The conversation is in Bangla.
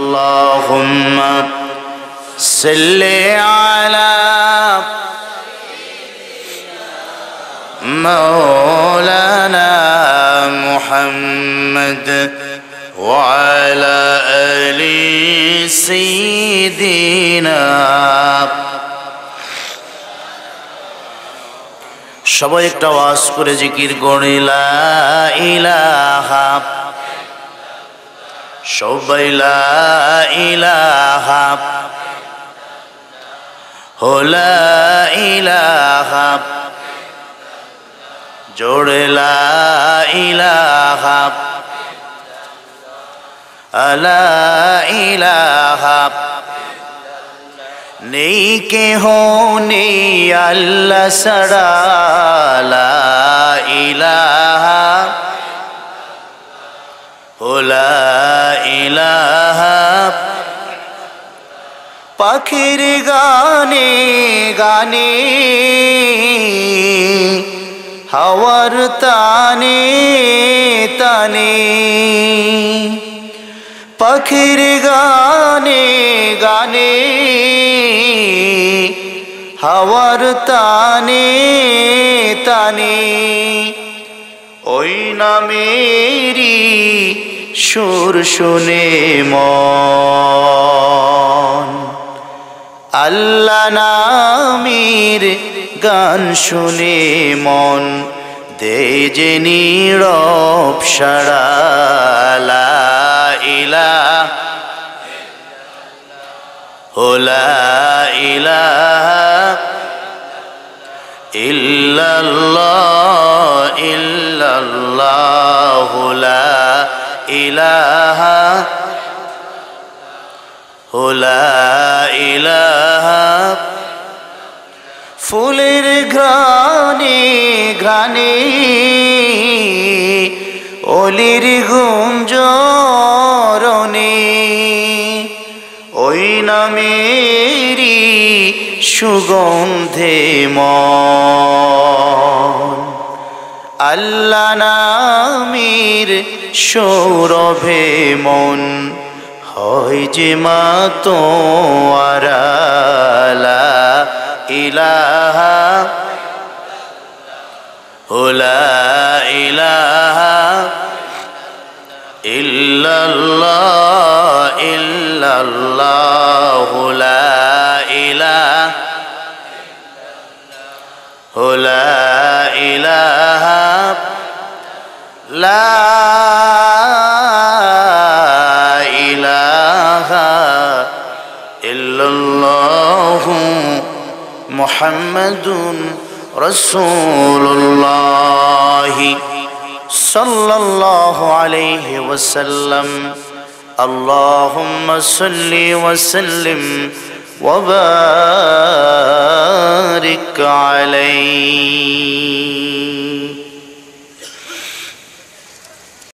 আল্লাহুম্মা সাল্লি আলা মাওলানা মুহাম্মদ ওয়া আলা আলি সাইয়্যিদিনা। সবাই একটা আওয়াজ করে জিকির করে লা ইলাহা, সবাই লা ইলাহা, লা ইলাহা, জোড়ে লা ইলাহা, লা ইলাহা, নেই কেহ নেই আল্লাহ ছাড়া, লা ইলাহা, লা ইলাহা। পাখির গানে গানে, হাওয়ার তানে তানে, পাখির গানে গানে, হাওয়ার তানে তানে, ওই নামেরি সুর শুনে মন, আল্লাহ নামের গান শুনে মন, দে যে নীরব সাড়া, লা ইলাহা, লা ইলাহা ইল্লাল্লাহ, ইল্লাল্লাহ, লা ইলাহা, লা ইলাহা। ফুলের ঘ্রাণে ঘ্রাণে, অলির গুঞ্জরণে, ওই নামেরি সুগন্ধে মন, আল্লাহ নামের সৌরভে মন, হয় যে মাতোয়ারা, লা ইলাহা, লা ইলাহা ইল্লাল্লাহ, ইল্লাল্লাহ, লা ইলাহা, লা ইলাহা, লা ইলাহা ইল্লাল্লাহ মুহাম্মাদুন রাসূলুল্লাহ সাল্লাল্লাহু আলাইহি ওয়াসাল্লাম। আল্লাহুম্মা সাল্লি ওয়া সাল্লিম ওয়া বারিক